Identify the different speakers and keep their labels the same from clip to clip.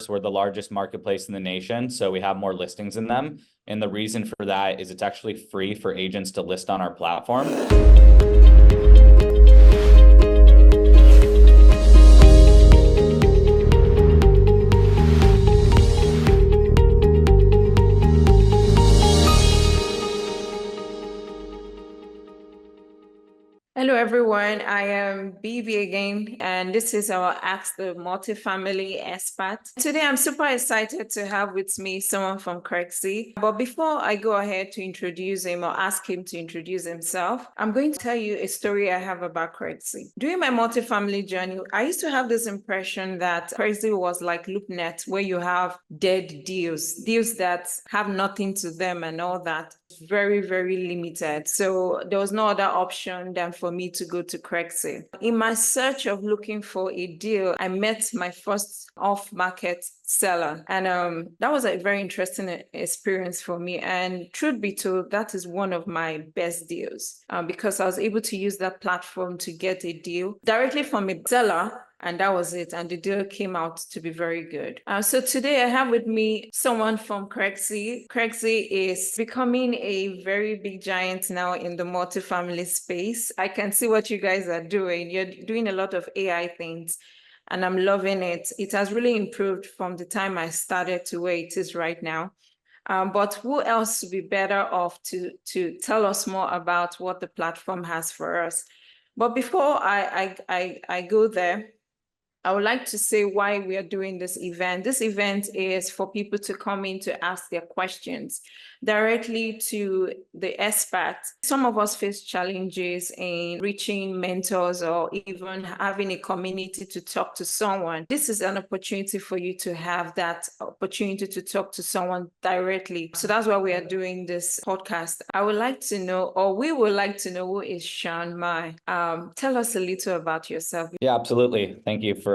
Speaker 1: we're the largest marketplace in the nation, so we have more listings in them. And the reason for that is it's actually free for agents to list on our platform.
Speaker 2: Hello, everyone. I am BB again, and this is our Ask the Multifamily expert. Today, I'm super excited to have with me someone from Crexy. But before I go ahead to introduce him or ask him to introduce himself, I'm going to tell you a story I have about Crexy. During my multifamily journey, I used to have this impression that Crexy was like LoopNet, where you have dead deals that have nothing to them and all that. Very, very limited. So there was no other option than for me to go to Crexy. In my search of looking for a deal, I met my first off-market seller. And that was a very interesting experience for me. And truth be told, that is one of my best deals because I was able to use that platform to get a deal directly from a seller. And that was it. And the deal came out to be very good. So today I have with me someone from Crexy. Crexy is becoming a very big giant now in the multifamily space. I can see what you guys are doing. You're doing a lot of AI things, and I'm loving it. It has really improved from the time I started to where it is right now. But who else would be better off to tell us more about what the platform has for us? But before I go there, I would like to say why we are doing this event. This event is for people to come in to ask their questions directly to the expert. Some of us face challenges in reaching mentors or even having a community to talk to someone. This is an opportunity for you to have that opportunity to talk to someone directly. So that's why we are doing this podcast. I would like to know, or we would like to know, who is Sean Mir? Tell us a little about yourself.
Speaker 1: Yeah, absolutely. Thank you for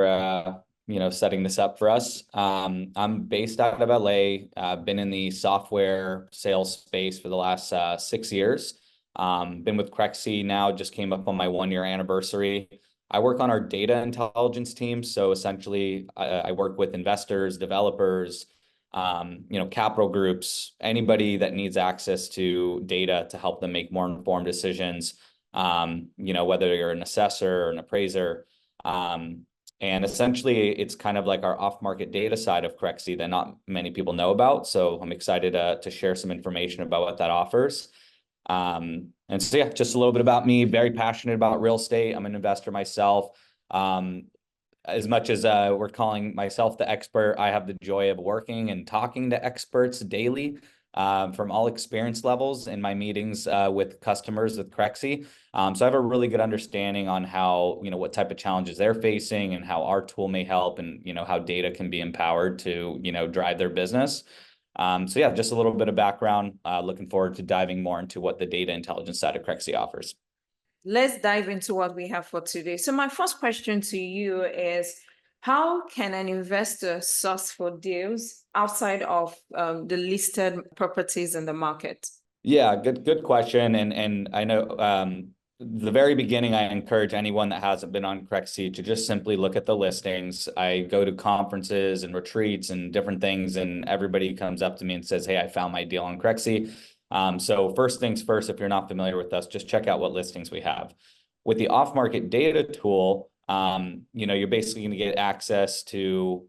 Speaker 1: setting this up for us. I'm based out of LA. I've been in the software sales space for the last 6 years. Been with Crexy now, just came up on my 1-year anniversary. I work on our data intelligence team. So essentially, I work with investors, developers, capital groups, anybody that needs access to data to help them make more informed decisions. Whether you're an assessor or an appraiser. And essentially, it's kind of like our off-market data side of Crexy that not many people know about. So I'm excited to share some information about what that offers. And so, yeah, just a little bit about me. Very passionate about real estate. I'm an investor myself. As much as we're calling myself the expert, I have the joy of working and talking to experts daily from all experience levels in my meetings with customers with Crexy. So I have a really good understanding on how, what type of challenges they're facing and how our tool may help and, how data can be empowered to, drive their business. So yeah, just a little bit of background, looking forward to diving more into what the data intelligence side of Crexy offers.
Speaker 2: Let's dive into what we have for today. So my first question to you is, how can an investor source for deals outside of the listed properties in the market?
Speaker 1: Yeah, good question. And I know the very beginning, I encourage anyone that hasn't been on Crexy to just simply look at the listings. I go to conferences and retreats and different things, and everybody comes up to me and says, "Hey, I found my deal on Crexy." So first things first, if you're not familiar with us, just check out what listings we have. With the off-market data tool, you're basically going to get access to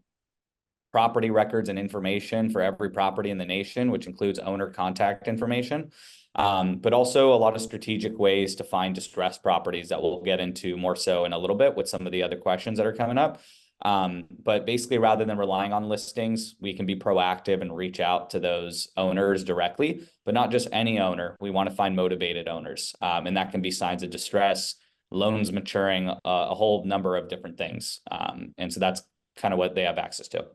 Speaker 1: property records and information for every property in the nation, which includes owner contact information, but also a lot of strategic ways to find distressed properties that we'll get into more so in a little bit with some of the other questions that are coming up. But basically, rather than relying on listings, we can be proactive and reach out to those owners directly, but not just any owner. We want to find motivated owners, and that can be signs of distress, loans maturing, a whole number of different things. And so that's kind of what they have access to.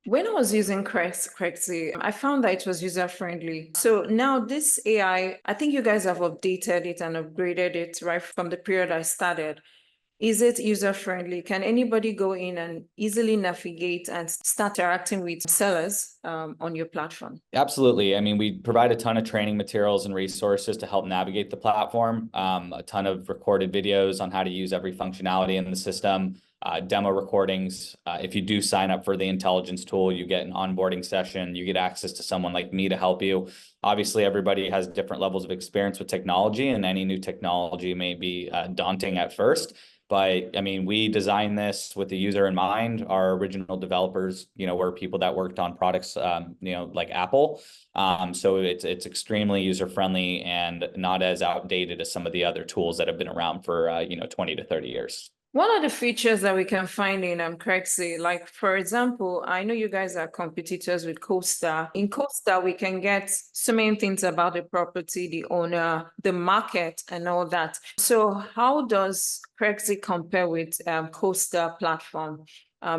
Speaker 2: When I was using Crexy, I found that it was user-friendly. So now this AI, I think you guys have updated it and upgraded it right from the period I started. Is it user-friendly? Can anybody go in and easily navigate and start interacting with sellers on your platform?
Speaker 1: Absolutely. I mean, we provide a ton of training materials and resources to help navigate the platform, a ton of recorded videos on how to use every functionality in the system. demo recordings. If you do sign up for the intelligence tool, you get an onboarding session, you get access to someone like me to help you. Obviously, everybody has different levels of experience with technology, and any new technology may be daunting at first. But I mean, we designed this with the user in mind. Our original developers, were people that worked on products, like Apple. So it's extremely user friendly and not as outdated as some of the other tools that have been around for 20 to 30 years.
Speaker 2: What are the features that we can find in Craigslist? Like, for example, I know you guys are competitors with CoStar. In CoStar, we can get so many things about the property, the owner, the market, and all that. So how does Craigslist compare with CoStar platform?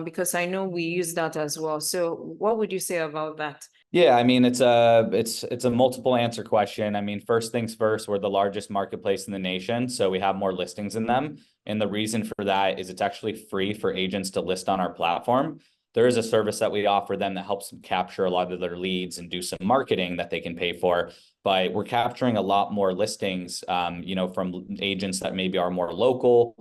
Speaker 2: Because I know we use that as well. So what would you say about that?
Speaker 1: Yeah, I mean, it's a multiple answer question. I mean, first things first, we're the largest marketplace in the nation, so we have more listings in them. And the reason for that is it's actually free for agents to list on our platform. There is a service that we offer them that helps them capture a lot of their leads and do some marketing that they can pay for. But we're capturing a lot more listings, from agents that maybe are more local,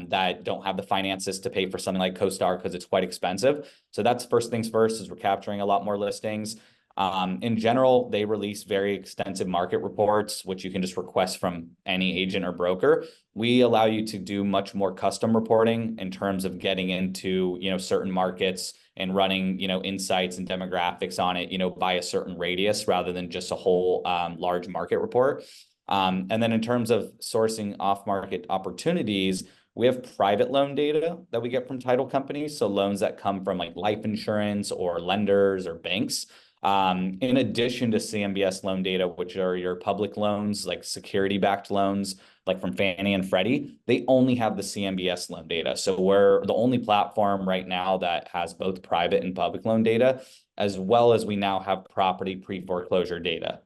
Speaker 1: that don't have the finances to pay for something like CoStar because it's quite expensive. So that's first things first, is we're capturing a lot more listings. In general, they release very extensive market reports, which you can just request from any agent or broker. We allow you to do much more custom reporting in terms of getting into, certain markets and running, insights and demographics on it, by a certain radius rather than just a whole large market report. And then in terms of sourcing off-market opportunities, we have private loan data that we get from title companies. So loans that come from like life insurance or lenders or banks. In addition to CMBS loan data, which are your public loans, like security-backed loans, like from Fannie and Freddie, they only have the CMBS loan data. So we're the only platform right now that has both private and public loan data, as well as we now have property pre-foreclosure data.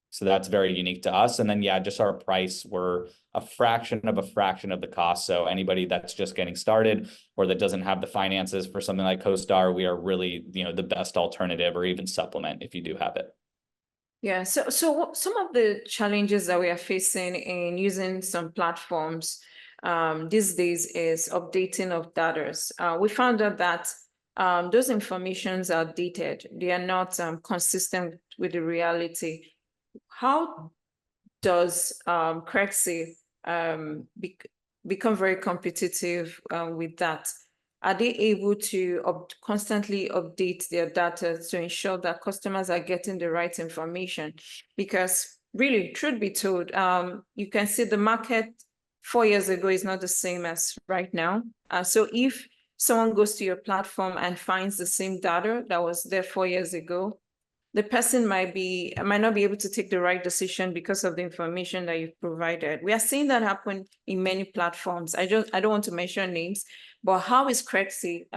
Speaker 1: So that's very unique to us. And then, yeah, just our price, we're a fraction of the cost. So anybody that's just getting started or that doesn't have the finances for something like CoStar, we are really, the best alternative or even supplement if you do have it.
Speaker 2: Yeah, so some of the challenges that we are facing in using some platforms these days is updating of data. We found out that those informations are dated. They are not consistent with the reality. How does Craigslist become very competitive with that? Are they able to constantly update their data to ensure that customers are getting the right information? Because really, truth be told, you can see the market 4 years ago is not the same as right now. So if someone goes to your platform and finds the same data that was there 4 years ago, the person might not be able to take the right decision because of the information that you've provided. We are seeing that happen in many platforms. I don't want to mention names, but how is Craigslist,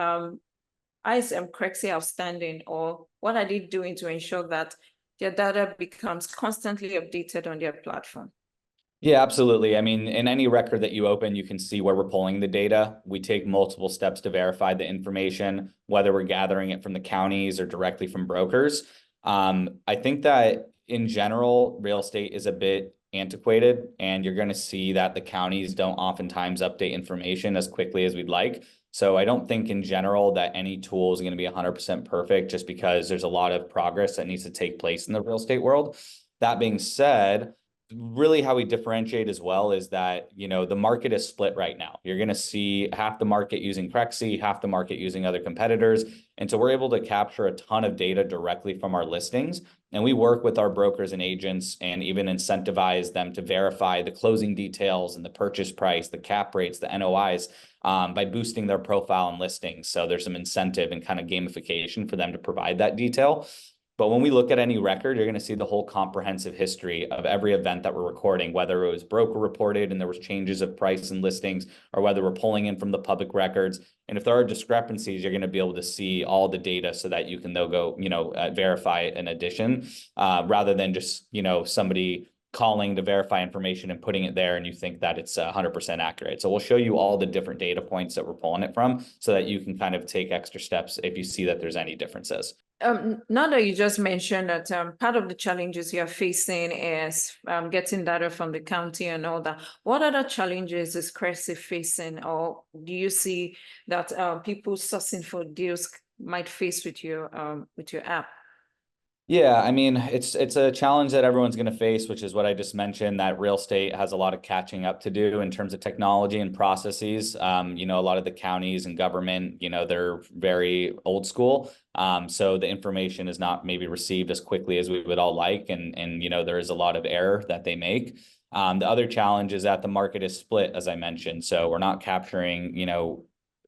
Speaker 2: Craigslist outstanding, or what are they doing to ensure that their data becomes constantly updated on their platform?
Speaker 1: Yeah, absolutely. I mean, in any record that you open, you can see where we're pulling the data. We take multiple steps to verify the information, whether we're gathering it from the counties or directly from brokers. I think that in general, real estate is a bit antiquated, and you're going to see that the counties don't oftentimes update information as quickly as we'd like. So I don't think in general that any tool is going to be 100% perfect, just because there's a lot of progress that needs to take place in the real estate world. That being said, really how we differentiate as well is that, the market is split right now. You're going to see half the market using Craigslist, half the market using other competitors. And so we're able to capture a ton of data directly from our listings. And we work with our brokers and agents and even incentivize them to verify the closing details and the purchase price, the cap rates, the NOIs, by boosting their profile and listings. So there's some incentive and kind of gamification for them to provide that detail. But when we look at any record, you're going to see the whole comprehensive history of every event that we're recording, whether it was broker reported and there was changes of price and listings, or whether we're pulling in from the public records. And if there are discrepancies, you're going to be able to see all the data so that you can go, verify an addition, rather than just, somebody calling to verify information and putting it there, and you think that it's 100% accurate. So we'll show you all the different data points that we're pulling it from so that you can kind of take extra steps if you see that there's any differences.
Speaker 2: Now that you just mentioned that part of the challenges you're facing is getting data from the county and all that, what other challenges is Cressy facing, or do you see that people sourcing for deals might face with your app?
Speaker 1: Yeah, I mean, it's a challenge that everyone's going to face, which is what I just mentioned, that real estate has a lot of catching up to do in terms of technology and processes. You know, a lot of the counties and government, you know, they're very old school. So the information is not maybe received as quickly as we would all like. And you know, there is a lot of error that they make. The other challenge is that the market is split, as I mentioned. So we're not capturing, you know,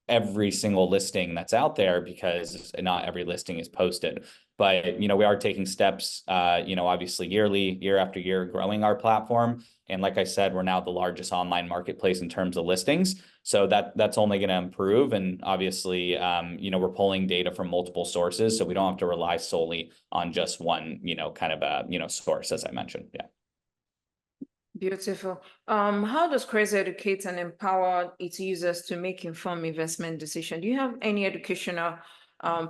Speaker 1: every single listing that's out there because not every listing is posted. But, you know, we are taking steps, you know, obviously year after year, growing our platform. And like I said, we're now the largest online marketplace in terms of listings. So that's only going to improve. And obviously, you know, we're pulling data from multiple sources, so we don't have to rely solely on just one, you know, kind of a, you know, source, as I mentioned. Yeah.
Speaker 2: Beautiful. How does Cressy educate and empower its users to make informed investment decisions? Do you have any educational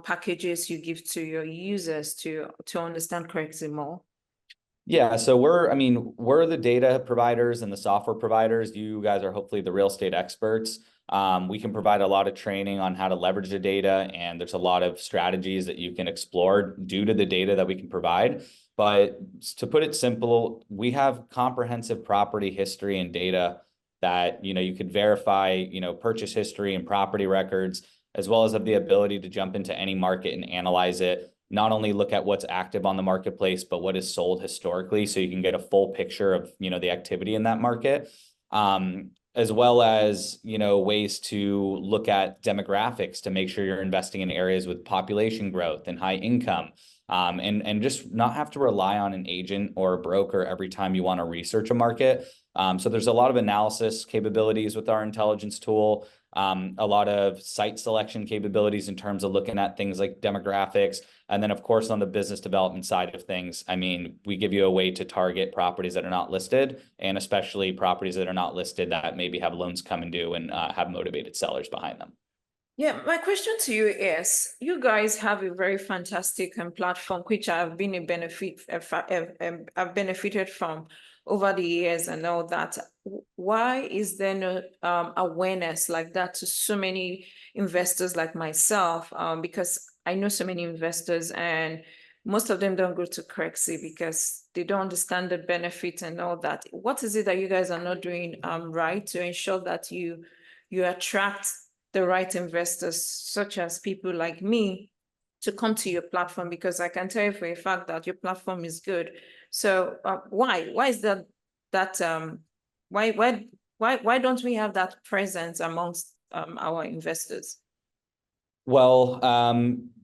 Speaker 2: packages you give to your users to understand Cressy more?
Speaker 1: Yeah, so we're the data providers and the software providers. You guys are hopefully the real estate experts. We can provide a lot of training on how to leverage the data, and there's a lot of strategies that you can explore due to the data that we can provide. But to put it simple, we have comprehensive property history and data that, you know, you could verify, you know, purchase history and property records, as well as have the ability to jump into any market and analyze it, not only look at what's active on the marketplace, but what is sold historically, so you can get a full picture of, you know, the activity in that market, as well as, you know, ways to look at demographics to make sure you're investing in areas with population growth and high income, and just not have to rely on an agent or a broker every time you want to research a market. So there's a lot of analysis capabilities with our intelligence tool, a lot of site selection capabilities in terms of looking at things like demographics. And then, of course, on the business development side of things, I mean, we give you a way to target properties that are not listed, and especially properties that are not listed that maybe have loans coming due and have motivated sellers behind them.
Speaker 2: Yeah, my question to you is, you guys have a very fantastic platform, which I've been I've benefited from over the years and all that. Why is there no awareness like that to so many investors like myself? Because I know so many investors, and most of them don't go to Cressy because they don't understand the benefit and all that. What is it that you guys are not doing right to ensure that you attract the right investors, such as people like me, to come to your platform? Because I can tell you for a fact that your platform is good. So why is why don't we have that presence amongst our investors?
Speaker 1: Well,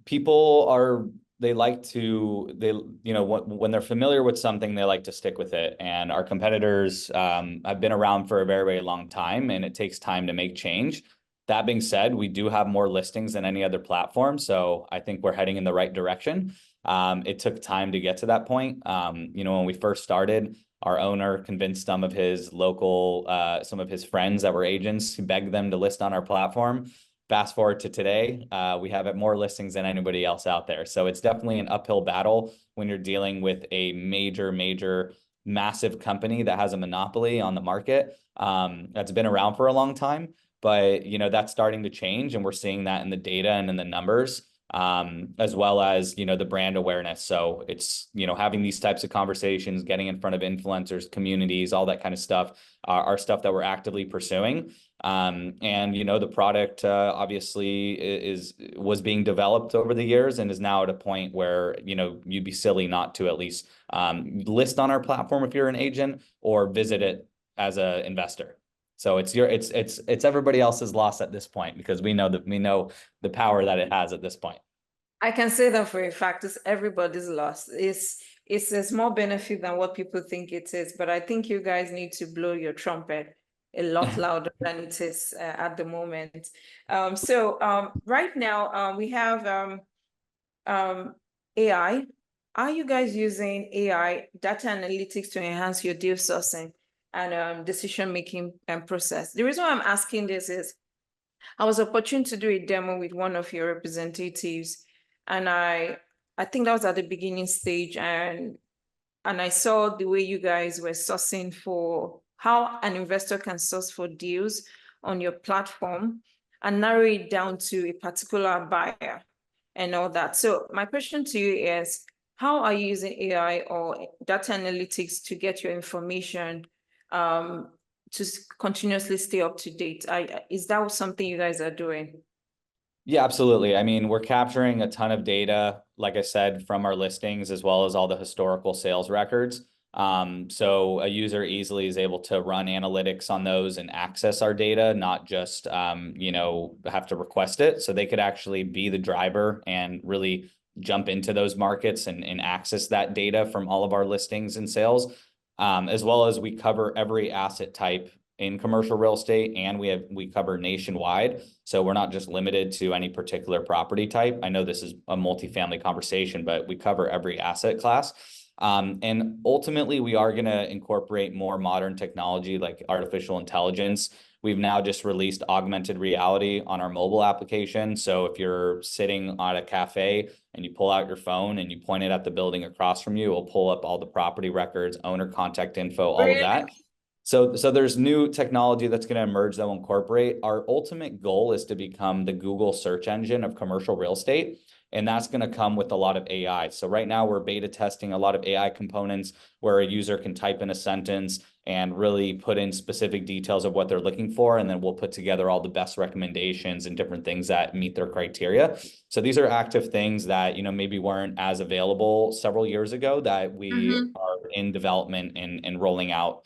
Speaker 1: people are, they like to, you know, when they're familiar with something, they like to stick with it. And our competitors have been around for a very, very long time, and it takes time to make change. That being said, we do have more listings than any other platform, so I think we're heading in the right direction. It took time to get to that point. You know, when we first started, our owner convinced some of his friends that were agents, begged them to list on our platform. Fast forward to today, we have more listings than anybody else out there. So it's definitely an uphill battle when you're dealing with a massive company that has a monopoly on the market, that's been around for a long time. But, you know, that's starting to change, and we're seeing that in the data and in the numbers, as well as, you know, the brand awareness. So it's, you know, having these types of conversations, getting in front of influencers, communities, all that kind of stuff are stuff that we're actively pursuing. And, you know, the product obviously was being developed over the years and is now at a point where, you know, you'd be silly not to at least list on our platform if you're an agent, or visit it as an investor. So it's everybody else's loss at this point, because we know the power that it has at this point.
Speaker 2: I can say that for a fact. It's everybody's loss. It's a small benefit than what people think it is, but I think you guys need to blow your trumpet a lot louder than it is at the moment. So right now we have AI are you guys using AI data analytics to enhance your deal sourcing and decision-making process? The reason why I'm asking this is I was opportune to do a demo with one of your representatives, and I think that was at the beginning stage, and I saw the way you guys were sourcing for how an investor can source for deals on your platform and narrow it down to a particular buyer and all that. So my question to you is, how are you using AI or data analytics to get your information to continuously stay up to date? Is that something you guys are doing?
Speaker 1: Yeah, absolutely. I mean, we're capturing a ton of data, like I said, from our listings as well as all the historical sales records. So a user easily is able to run analytics on those and access our data, not just have to request it. So they could actually be the driver and really jump into those markets and access that data from all of our listings and sales. As well as we cover every asset type in commercial real estate, and we cover nationwide. So we're not just limited to any particular property type. I know this is a multifamily conversation, but we cover every asset class. And ultimately, we are going to incorporate more modern technology like artificial intelligence. We've now just released augmented reality on our mobile application. So if you're sitting at a cafe and you pull out your phone and you point it at the building across from you, it'll pull up all the property records, owner contact info, all of that. So there's new technology that's going to emerge that will incorporate. Our ultimate goal is to become the Google search engine of commercial real estate, and that's going to come with a lot of AI. So right now we're beta testing a lot of AI components where a user can type in a sentence and really put in specific details of what they're looking for, and then we'll put together all the best recommendations and different things that meet their criteria. So these are active things that maybe weren't as available several years ago that we are in development and rolling out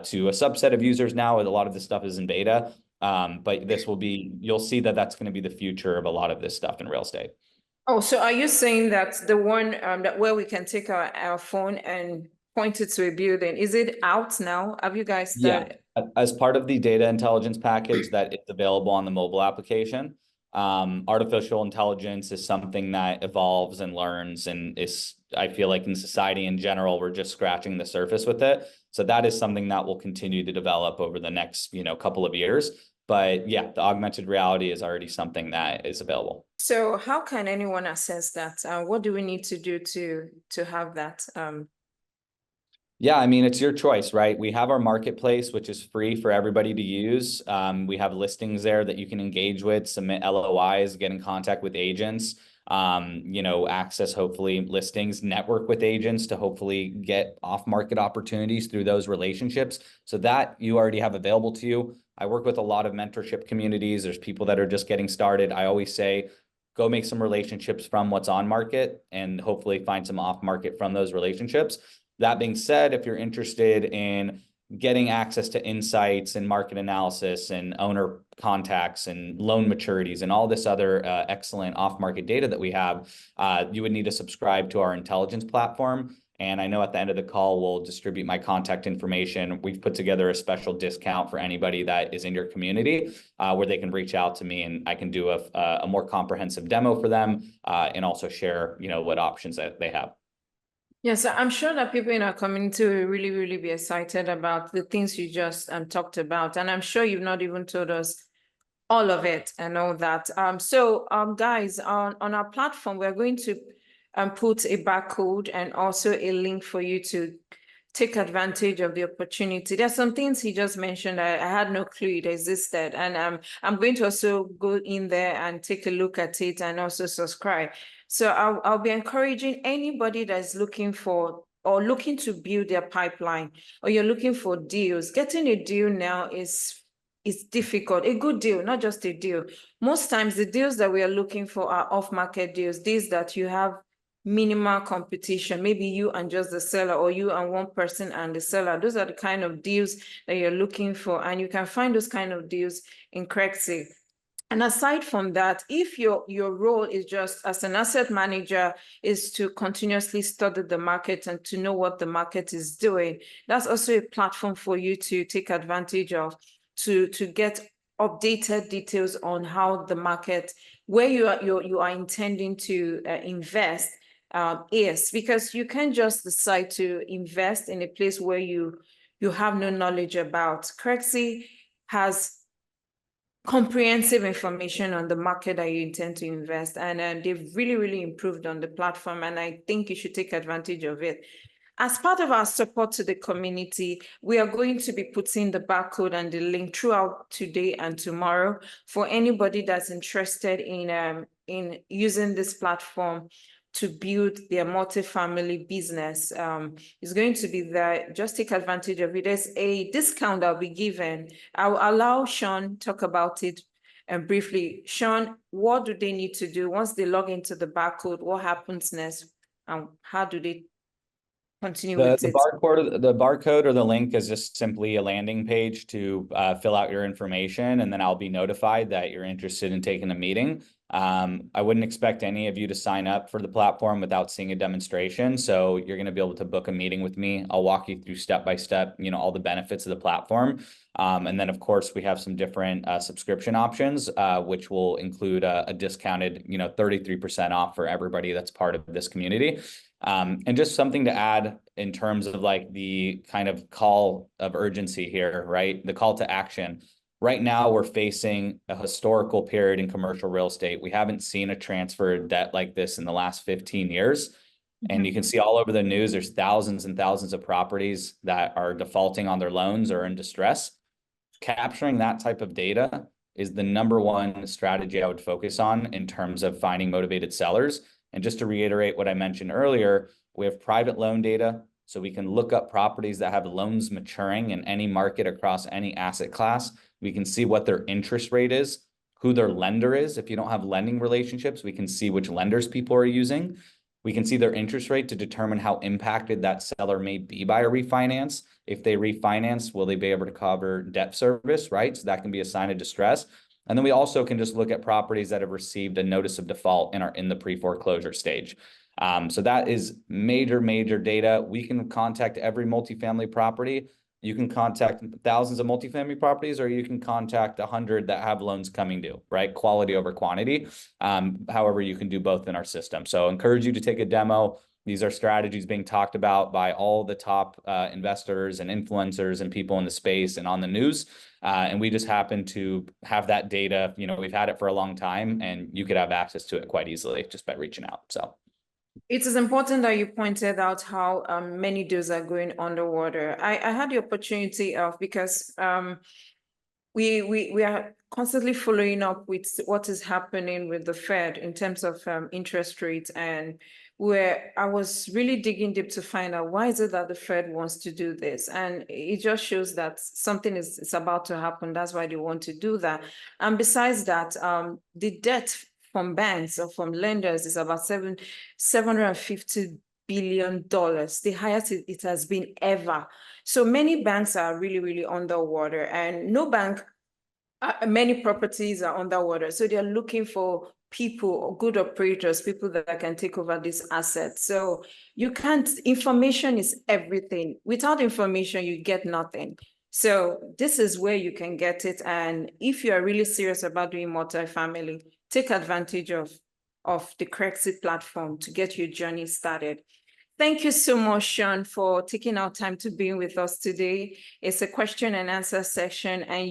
Speaker 1: to a subset of users now. A lot of this stuff is in beta, but you'll see that that's going to be the future of a lot of this stuff in real estate.
Speaker 2: Oh, so are you saying that the one that where we can take our phone and point it to a building, is it out now? Have you guys started?
Speaker 1: Yeah, as part of the data intelligence package that is available on the mobile application, artificial intelligence is something that evolves and learns, and I feel like in society in general, we're just scratching the surface with it. So that is something that will continue to develop over the next, couple of years. But yeah, the augmented reality is already something that is available.
Speaker 2: So how can anyone access that? What do we need to do to have that?
Speaker 1: Yeah, I mean, it's your choice, right? We have our marketplace, which is free for everybody to use. We have listings there that you can engage with, submit LOIs, get in contact with agents, access hopefully listings, network with agents to hopefully get off-market opportunities through those relationships. So that you already have available to you. I work with a lot of mentorship communities. There's people that are just getting started. I always say, go make some relationships from what's on market and hopefully find some off market from those relationships. That being said, if you're interested in getting access to insights and market analysis and owner contacts and loan maturities and all this other excellent off-market data that we have, you would need to subscribe to our intelligence platform. And I know at the end of the call, we'll distribute my contact information. We've put together a special discount for anybody that is in your community where they can reach out to me and I can do a more comprehensive demo for them and also share, what options that they have.
Speaker 2: Yes, I'm sure that people in our community will really, really be excited about the things you just talked about. And I'm sure you've not even told us all of it and all that. So guys, on our platform, we're going to put a barcode and also a link for you to take advantage of the opportunity. There's some things he just mentioned. I had no clue it existed. And I'm going to also go in there and take a look at it and also subscribe. So I'll be encouraging anybody that's looking for or looking to build their pipeline, or you're looking for deals. Getting a deal now is difficult. A good deal, not just a deal. Most times the deals that we are looking for are off-market deals, deals that you have minimal competition, maybe you and just the seller, or you and one person and the seller. Those are the kind of deals that you're looking for, and you can find those kind of deals in Crexy. And aside from that, if your role is just as an asset manager is to continuously study the market and to know what the market is doing, that's also a platform for you to take advantage of to get updated details on how the market, where you are intending to invest, is, because you can't just decide to invest in a place where you have no knowledge about. Crexi has comprehensive information on the market that you intend to invest, and they've really improved on the platform, and I think you should take advantage of it. As part of our support to the community, we are going to be putting the barcode and the link throughout today and tomorrow for anybody that's interested in using this platform to build their multifamily business. It's going to be there. Just take advantage of it. There's a discount that'll be given. I'll allow Sean talk about it briefly. Sean, what do they need to do once they log into the barcode? What happens next? And how do they continue with it?
Speaker 1: The barcode or the link is just simply a landing page to fill out your information, and then I'll be notified that you're interested in taking a meeting. I wouldn't expect any of you to sign up for the platform without seeing a demonstration. So you're going to be able to book a meeting with me. I'll walk you through step by step, all the benefits of the platform. And then, of course, we have some different subscription options, which will include a discounted, 33% off for everybody that's part of this community. And just something to add in terms of like the kind of call of urgency here, right? The call to action. Right now, we're facing a historical period in commercial real estate. We haven't seen a transfer of debt like this in the last 15 years. And you can see all over the news, there's thousands and thousands of properties that are defaulting on their loans or in distress. Capturing that type of data is the number one strategy I would focus on in terms of finding motivated sellers. And just to reiterate what I mentioned earlier, we have private loan data, so we can look up properties that have loans maturing in any market across any asset class. We can see what their interest rate is, who their lender is. If you don't have lending relationships, we can see which lenders people are using. We can see their interest rate to determine how impacted that seller may be by a refinance. If they refinance, will they be able to cover debt service, right? So that can be a sign of distress. And then we also can just look at properties that have received a notice of default and are in the pre-foreclosure stage. So that is major data. We can contact every multifamily property. You can contact thousands of multifamily properties, or you can contact 100 that have loans coming due, right? Quality over quantity. However, you can do both in our system. So I encourage you to take a demo. These are strategies being talked about by all the top investors and influencers and people in the space and on the news. And we just happen to have that data. We've had it for a long time, and you could have access to it quite easily just by reaching out. So
Speaker 2: it is important that you pointed out how many deals are going underwater. I had the opportunity of, because we are constantly following up with what is happening with the Fed in terms of interest rates, and where I was really digging deep to find out why is it that the Fed wants to do this. And it just shows that something is about to happen. That's why they want to do that. And besides that, the debt from banks or from lenders is about $750 billion, the highest it has been ever. So many banks are really underwater, and no bank, many properties are underwater. So they're looking for people, good operators, people that can take over these assets. So you can't, information is everything. Without information, you get nothing. So this is where you can get it. And if you are really serious about doing multifamily, take advantage of the Crexit platform to get your journey started. Thank you so much, Sean, for taking our time to be with us today. It's a question and answer session, and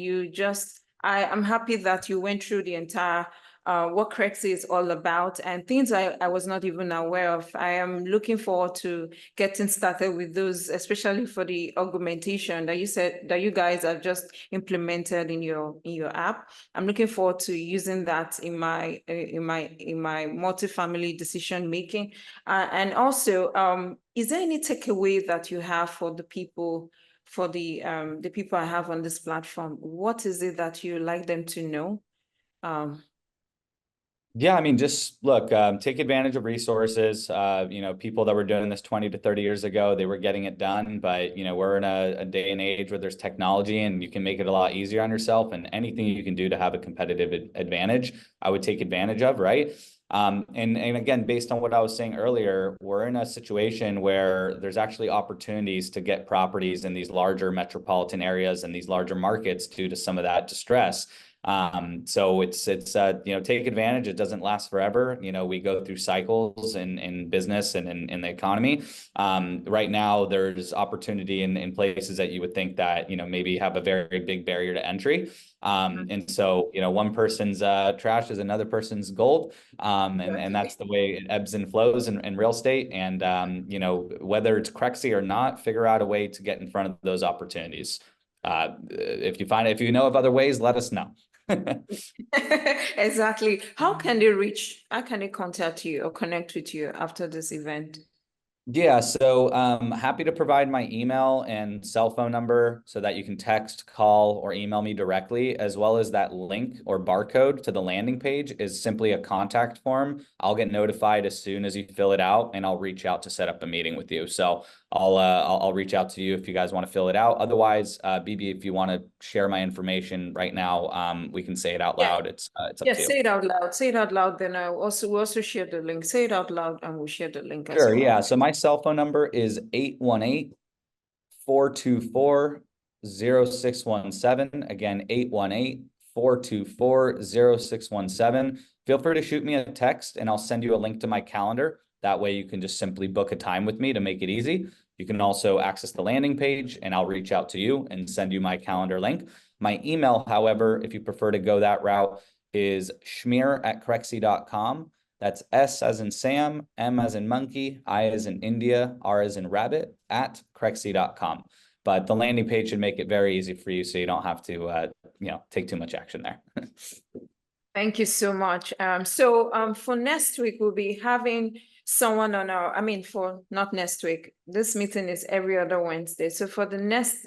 Speaker 2: I'm happy that you went through the entire what Crexi is all about, and things I was not even aware of. I am looking forward to getting started with those, especially for the augmentation that you said that you guys have just implemented in your app. I'm looking forward to using that in my multifamily decision making. And also, is there any takeaway that you have for the people? For the people I have on this platform, what is it that you like them to know?
Speaker 1: Yeah, I mean, just look, take advantage of resources. People that were doing this 20 to 30 years ago, they were getting it done. But, we're in a day and age where there's technology and you can make it a lot easier on yourself, and anything you can do to have a competitive advantage, I would take advantage of, right? And again, based on what I was saying earlier, we're in a situation where there's actually opportunities to get properties in these larger metropolitan areas and these larger markets due to some of that distress. So it's you know, take advantage. It doesn't last forever. You know, we go through cycles in business and in the economy. Right now, there's opportunity in places that you would think that, you know, maybe have a very big barrier to entry. And so, you know, one person's trash is another person's gold. And that's the way it ebbs and flows in real estate. And, you know, whether it's Crexy or not, figure out a way to get in front of those opportunities. If you know of other ways, let us know.
Speaker 2: Exactly. How can they contact you or connect with you after this event?
Speaker 1: Yeah, so happy to provide my email and cell phone number so that you can text, call, or email me directly, as well as that link or barcode to the landing page is simply a contact form. I'll get notified as soon as you fill it out, and I'll reach out to set up a meeting with you. So I'll reach out to you if you guys want to fill it out. Otherwise, BB, if you want to share my information right now, we can say it out loud. It's up to you.
Speaker 2: Say it out loud. Say it out loud. Then we'll also share the link. Say it out loud, and we'll share the link as
Speaker 1: Sure,
Speaker 2: well.
Speaker 1: yeah. So my cell phone number is 818-424-0617. Again, 818-424-0617. Feel free to shoot me a text and I'll send you a link to my calendar. That way you can just simply book a time with me to make it easy. You can also access the landing page and I'll reach out to you and send you my calendar link. My email, however, if you prefer to go that route, is schmir@crexy.com. That's S as in Sam, M as in monkey, I as in India, R as in rabbit at Crexy.com. But the landing page should make it very easy for you so you don't have to, you know, take too much action there.
Speaker 2: Thank you so much. For next week, we'll be having someone on not next week. This meeting is every other Wednesday. So for the next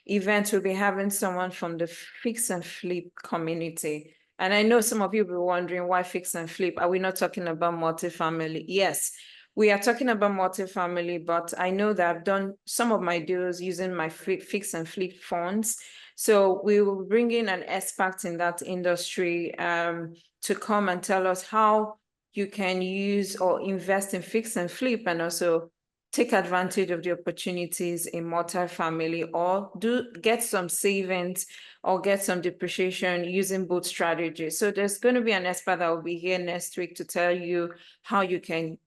Speaker 2: event, we'll be having someone from the fix and flip community. And I know some of you will be wondering why fix and flip. Are we not talking about multifamily? Yes, we are talking about multifamily, but I know that I've done some of my deals using my fix and flip funds. So we will bring in an expert in that industry to come and tell us how you can use or invest in fix and flip and also take advantage of the opportunities in multifamily or get some savings or get some depreciation using both strategies. So there's going to be an expert that will be here next week to tell you how you can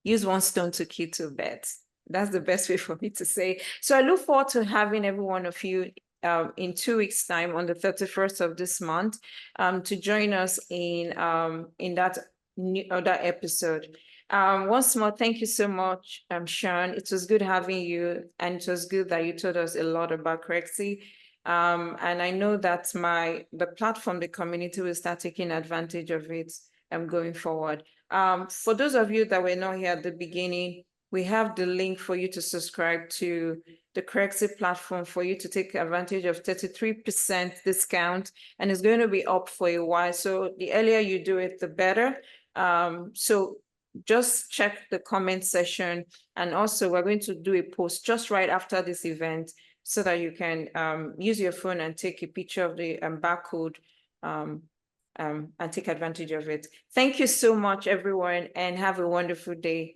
Speaker 2: use one stone to kill two birds. That's the best way for me to say. So I look forward to having every one of you in 2 weeks' time on the 31st of this month to join us in that other episode. Once more, thank you so much, Sean. It was good having you, and it was good that you told us a lot about Crexy. And I know that the platform, the community will start taking advantage of it going forward. For those of you that were not here at the beginning, we have the link for you to subscribe to the Crexy platform for you to take advantage of 33% discount, and it's going to be up for a while. So the earlier you do it, the better. So just check the comment section, and also we're going to do a post just right after this event so that you can use your phone and take a picture of the barcode and take advantage of it. Thank you so much, everyone, and have a wonderful day.